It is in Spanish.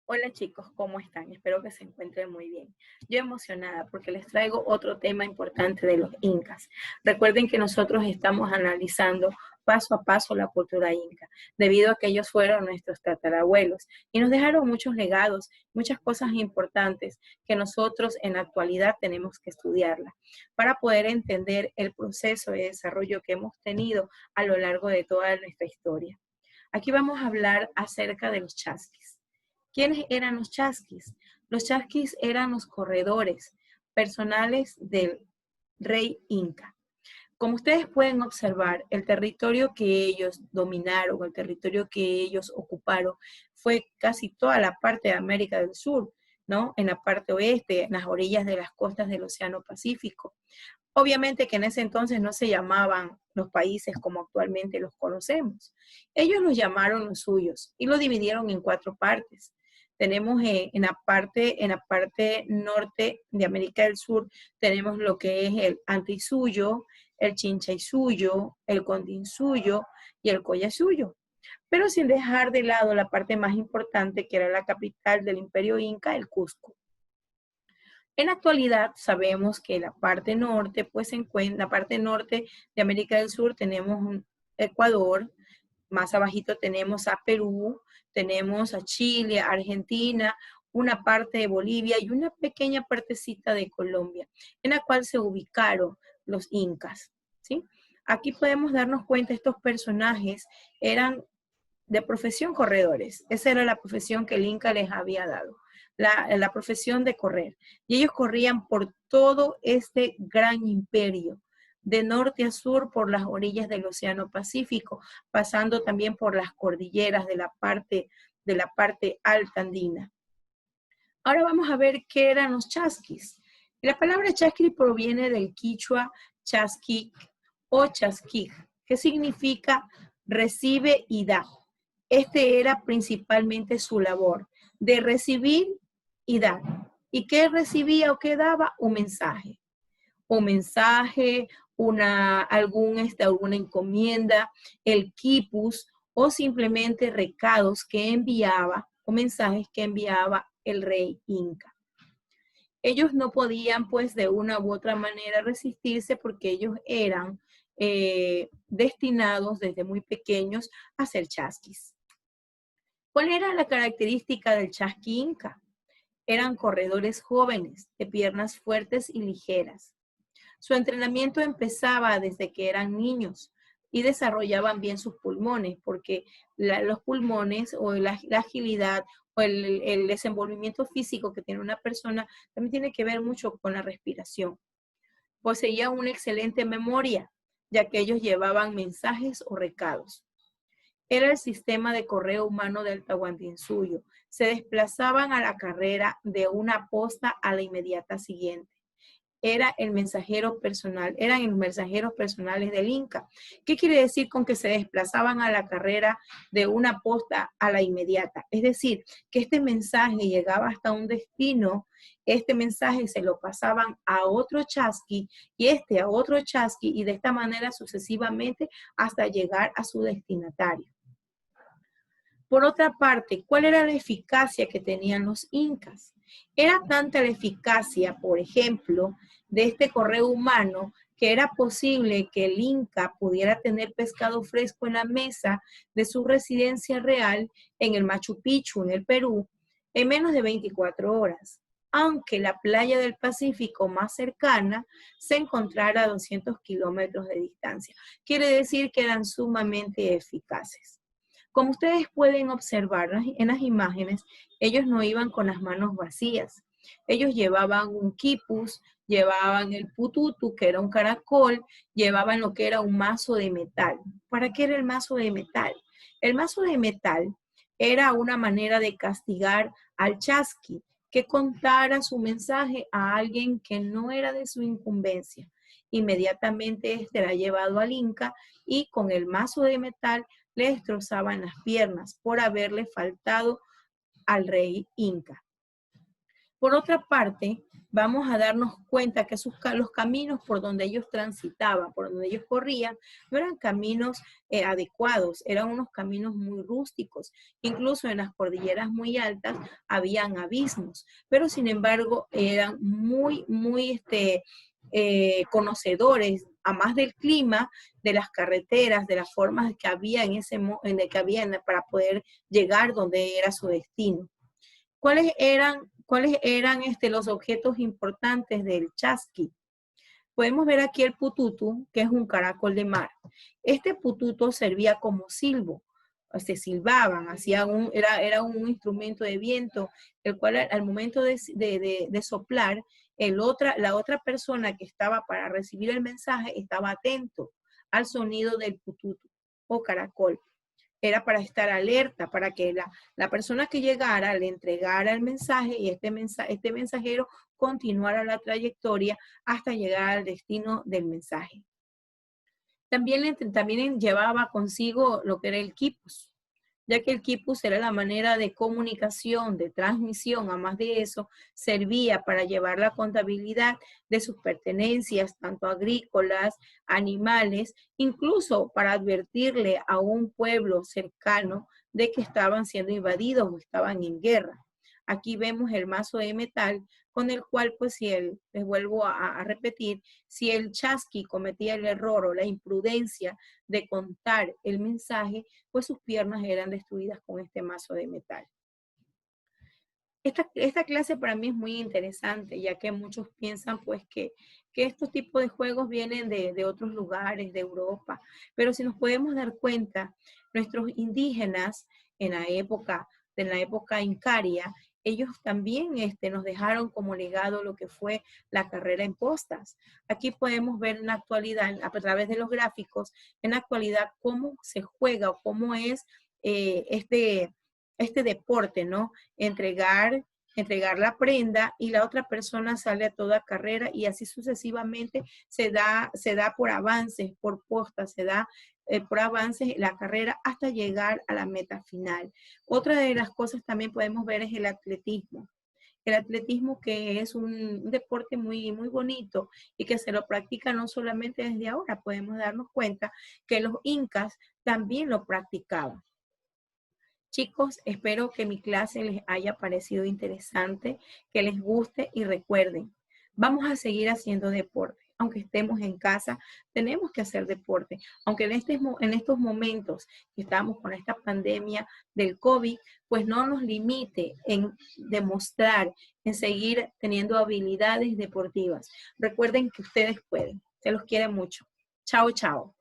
Hola chicos, ¿cómo están? Espero que se encuentren muy bien. Yo emocionada porque les traigo otro tema importante de los incas. Recuerden que nosotros estamos analizando paso a paso la cultura inca, debido a que ellos fueron nuestros tatarabuelos y nos dejaron muchos legados, muchas cosas importantes que nosotros en la actualidad tenemos que estudiarla para poder entender el proceso de desarrollo que hemos tenido a lo largo de toda nuestra historia. Aquí vamos a hablar acerca de los chasquis. ¿Quiénes eran los chasquis? Los chasquis eran los corredores personales del rey inca. Como ustedes pueden observar, el territorio que ellos dominaron, el territorio que ellos ocuparon, fue casi toda la parte de América del Sur, ¿no? En la parte oeste, en las orillas de las costas del Océano Pacífico. Obviamente que en ese entonces no se llamaban los países como actualmente los conocemos. Ellos los llamaron los suyos y lo dividieron en cuatro partes. Tenemos en la parte norte de América del Sur, tenemos lo que es el Antisuyo, el Chinchaysuyo, el Condinsuyo y el Collasuyo, pero sin dejar de lado la parte más importante que era la capital del Imperio Inca, el Cusco. En la actualidad sabemos que la parte norte, pues se encuentra, la parte norte de América del Sur tenemos un Ecuador, más abajito tenemos a Perú, tenemos a Chile, a Argentina, una parte de Bolivia y una pequeña partecita de Colombia, en la cual se ubicaron los incas, ¿sí? Aquí podemos darnos cuenta, estos personajes eran de profesión corredores. Esa era la profesión que el Inca les había dado, la profesión de correr. Y ellos corrían por todo este gran imperio, de norte a sur por las orillas del Océano Pacífico, pasando también por las cordilleras de la parte alta andina. Ahora vamos a ver qué eran los chasquis. La palabra chasqui proviene del quichua chasquic o chasquic, que significa recibe y da. Este era principalmente su labor, de recibir y dar. ¿Y qué recibía o qué daba? Un mensaje. Un mensaje, alguna encomienda, el quipus o simplemente recados que enviaba o mensajes que enviaba el rey inca. Ellos no podían pues de una u otra manera resistirse porque ellos eran destinados desde muy pequeños a ser chasquis. ¿Cuál era la característica del chasqui inca? Eran corredores jóvenes, de piernas fuertes y ligeras. Su entrenamiento empezaba desde que eran niños y desarrollaban bien sus pulmones, porque los pulmones o la agilidad o el desenvolvimiento físico que tiene una persona también tiene que ver mucho con la respiración. Poseían una excelente memoria, ya que ellos llevaban mensajes o recados. Era el sistema de correo humano del Tahuantinsuyo. Se desplazaban a la carrera de una posta a la inmediata siguiente. Era el mensajero personal, eran los mensajeros personales del Inca. ¿Qué quiere decir con que se desplazaban a la carrera de una posta a la inmediata? Es decir, que este mensaje llegaba hasta un destino, este mensaje se lo pasaban a otro chasqui y este a otro chasqui y de esta manera sucesivamente hasta llegar a su destinatario. Por otra parte, ¿cuál era la eficacia que tenían los incas? Era tanta la eficacia, por ejemplo, de este correo humano que era posible que el inca pudiera tener pescado fresco en la mesa de su residencia real en el Machu Picchu, en el Perú, en menos de 24 horas, aunque la playa del Pacífico más cercana se encontrara a 200 kilómetros de distancia. Quiere decir que eran sumamente eficaces. Como ustedes pueden observar en las imágenes, ellos no iban con las manos vacías. Ellos llevaban un quipus, llevaban el pututu, que era un caracol, llevaban lo que era un mazo de metal. ¿Para qué era el mazo de metal? El mazo de metal era una manera de castigar al chasqui que contara su mensaje a alguien que no era de su incumbencia. Inmediatamente este era llevado al Inca y con el mazo de metal le destrozaban las piernas por haberle faltado al rey inca. Por otra parte, vamos a darnos cuenta que los caminos por donde ellos transitaban, por donde ellos corrían, no eran caminos adecuados, eran unos caminos muy rústicos. Incluso en las cordilleras muy altas habían abismos, pero sin embargo eran muy conocedores, a más del clima, de las carreteras, de las formas que había para poder llegar donde era su destino. ¿Cuáles eran los objetos importantes del chasqui? Podemos ver aquí el pututu, que es un caracol de mar. Este pututo servía como silbo, se silbaban, era un instrumento de viento, el cual al momento de soplar, la otra persona que estaba para recibir el mensaje estaba atento al sonido del pututu o caracol. Era para estar alerta, para que la persona que llegara le entregara el mensaje y este mensajero continuara la trayectoria hasta llegar al destino del mensaje. También llevaba consigo lo que era el quipus, ya que el quipus era la manera de comunicación, de transmisión, además de eso, servía para llevar la contabilidad de sus pertenencias, tanto agrícolas, animales, incluso para advertirle a un pueblo cercano de que estaban siendo invadidos o estaban en guerra. Aquí vemos el mazo de metal con el cual, pues, les vuelvo a repetir, si el chasqui cometía el error o la imprudencia de contar el mensaje, pues sus piernas eran destruidas con este mazo de metal. Esta clase para mí es muy interesante, ya que muchos piensan pues que estos tipos de juegos vienen de otros lugares, de Europa, pero si nos podemos dar cuenta, nuestros indígenas en la época incaria, ellos también nos dejaron como legado lo que fue la carrera en postas. Aquí podemos ver en la actualidad, a través de los gráficos, en la actualidad cómo se juega o cómo es este deporte, ¿no? Entregar la prenda y la otra persona sale a toda carrera y así sucesivamente se da por avances, por postas, se da por avances la carrera hasta llegar a la meta final. Otra de las cosas también podemos ver es el atletismo. El atletismo, que es un deporte muy bonito y que se lo practica no solamente desde ahora, podemos darnos cuenta que los incas también lo practicaban. Chicos, espero que mi clase les haya parecido interesante, que les guste y recuerden, vamos a seguir haciendo deporte. Aunque estemos en casa, tenemos que hacer deporte. Aunque en estos momentos que estamos con esta pandemia del COVID, pues no nos limite en demostrar, en seguir teniendo habilidades deportivas. Recuerden que ustedes pueden. Se los quiere mucho. Chao, chao.